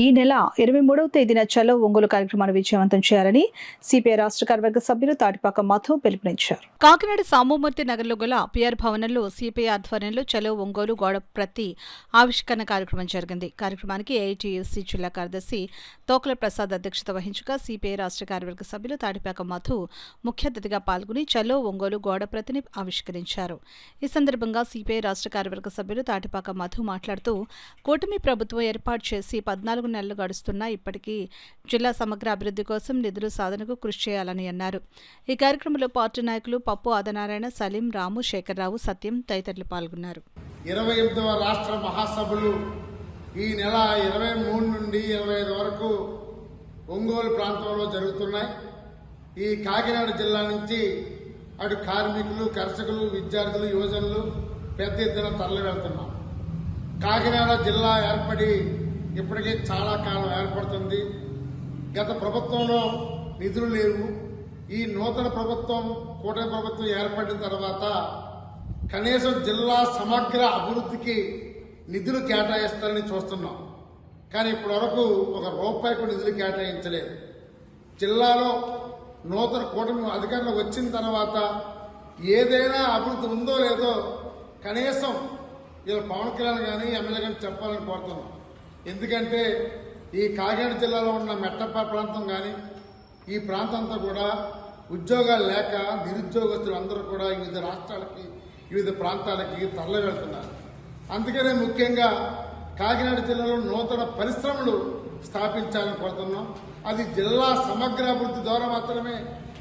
ఈ నెల 23వ తేదీన చలో ఒంగోలు కార్యక్రమాన్ని విజయవంతం చేయాలని సిపిఐ రాష్ట్ర కార్యవర్గ సభ్యులు తాటిపాక మధు పిలుపునిచ్చారు. కాకినాడ సామూమూర్తి నగర్లో గల పిఆర్ భవనంలో సిపిఐ ఆధ్వర్యంలో చలో ఒంగోలు గోడ ప్రతి ఆవిష్కరణ కార్యక్రమం జరిగింది. కార్యక్రమానికి ఏఐటీయూసీ జిల్లా కార్యదర్శి తోకల ప్రసాద్ అధ్యక్షత వహించగా సిపిఐ రాష్ట్ర కార్యవర్గ సభ్యులు తాటిపాక మధు ముఖ్య అతిథిగా పాల్గొని చలో ఒంగోలు గోడ ప్రతిని ఆవిష్కరించారు. ఈ సందర్భంగా సిపిఐ రాష్ట్ర కార్యవర్గ సభ్యులు తాటిపాక మధు మాట్లాడుతూ కూటమి ప్రభుత్వం ఏర్పాటు చేసి 14 నెలలు గడుస్తున్నా ఇప్పటికీ జిల్లా సమగ్ర అభివృద్ధి కోసం నిధుల సాధనకు కృషి చేయాలని అన్నారు. ఈ కార్యక్రమంలో పార్టీ నాయకులు పప్పు ఆదనారాయణ, సలీం, రాము, శేఖర్రావు, సత్యం తదితరులు పాల్గొన్నారు. 28వ రాష్ట్ర మహాసభలు ఈ నెల 23 నుండి 25 వరకు ఒంగోలు ప్రాంతంలో జరుగుతున్నాయి. ఈ కాకినాడ జిల్లా నుంచి అటు కార్మికులు, కర్షకులు, విద్యార్థులు, యువజనులు పెద్ద ఎత్తున తరలి వెళ్తున్నాం. కాకినాడ జిల్లా ఏర్పడి ఇప్పటికే చాలా కాలం ఏర్పడుతుంది. గత ప్రభుత్వంలో నిధులు లేవు. ఈ నూతన ప్రభుత్వం, కూటమి ప్రభుత్వం ఏర్పడిన తర్వాత కనీసం జిల్లా సమగ్ర అభివృద్ధికి నిధులు కేటాయిస్తారని చూస్తున్నాం. కానీ ఇప్పటి వరకు ₹1 కూడా నిధులు కేటాయించలేదు. జిల్లాలో నూతన కూటమి అధికారంలో వచ్చిన తర్వాత ఏదైనా అభివృద్ధి ఉందో లేదో కనీసం ఇలా పవన్ కళ్యాణ్ కానీ ఎమ్మెల్యే కానీ చెప్పాలని కోరుతున్నాం. ఎందుకంటే ఈ కాకినాడ జిల్లాలో ఉన్న మెట్టప్ప ప్రాంతం కానీ ఈ ప్రాంతం అంతా కూడా ఉద్యోగాలు లేక నిరుద్యోగస్తులు అందరూ కూడా వివిధ రాష్ట్రాలకి, వివిధ ప్రాంతాలకి తరలి వెళ్తున్నారు. అందుకనే ముఖ్యంగా కాకినాడ జిల్లాలో నూతన పరిశ్రమలు స్థాపించాలని కోరుతున్నాం. అది జిల్లా సమగ్రాభివృద్ధి ద్వారా మాత్రమే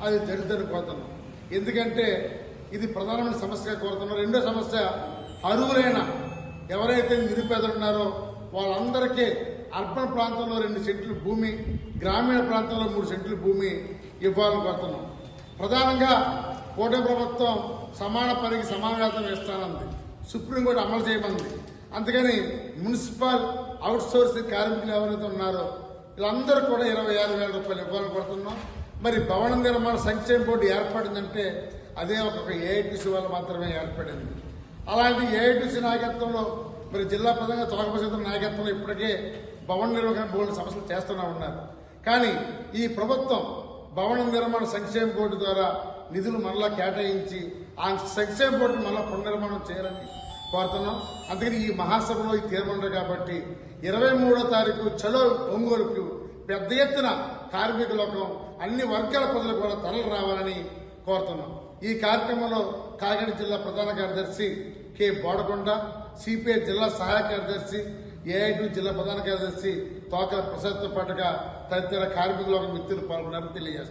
అది జరుగుతుందని కోరుతున్నాం. ఎందుకంటే ఇది ప్రధానమైన సమస్యగా కోరుతున్నాం. రెండో సమస్య, అర్హులైన ఎవరైతే నిరుపేదలు ఉన్నారో వాళ్ళందరికీ అర్బన్ ప్రాంతంలో 2 సెంట్లు భూమి, గ్రామీణ ప్రాంతంలో 3 సెంట్లు భూమి ఇవ్వాలని కోరుతున్నాం. ప్రధానంగా కూటమి ప్రభుత్వం సమాన పనికి సమాన వేతనం ఇస్తానంది, సుప్రీంకోర్టు అమలు చేయమంది. అందుకని మున్సిపల్ అవుట్సోర్సింగ్ కార్మికులు ఎవరైతే ఉన్నారో వీళ్ళందరూ కూడా 26,000 రూపాయలు ఇవ్వాలని కోరుతున్నాం. మరి భవన నిర్మాణ సంక్షేమ బోర్డు ఏర్పడిందంటే అదే ఒక ఏఐటీసీ వాళ్ళు మాత్రమే ఏర్పడింది. అలాంటి ఏఐటీసీ నాయకత్వంలో మరి జిల్లా ప్రధానంగా తోకపరిషత్ నాయకత్వంలో ఇప్పటికే భవన నిర్వహణ బోర్డు సమస్యలు చేస్తూనే ఉన్నారు. కానీ ఈ ప్రభుత్వం భవన నిర్మాణ సంక్షేమ బోర్డు ద్వారా నిధులు మరలా కేటాయించి ఆ సంక్షేమ బోర్డు మళ్ళా పునర్నిర్మాణం చేయాలని కోరుతున్నాం. అందుకని ఈ మహాసభలో ఈ తీర్మానం కాబట్టి 23వ తారీఖు చలో ఒంగోలుకు పెద్ద ఎత్తున కార్మిక లోకం, అన్ని వర్గాల ప్రజలు కూడా తరలి రావాలని కోరుతున్నాం. ఈ కార్యక్రమంలో కాకినాడ జిల్లా ప్రధాన కార్యదర్శి కె బోడకొండ, సిపిఐ జిల్లా సహాయ కార్యదర్శి, ఏఐటీ జిల్లా ప్రధాన కార్యదర్శి తోకల ప్రసాద్తో పాటుగా తదితర కార్మికుల మిత్రులు పాల్గొన్నారని తెలియజేస్తారు.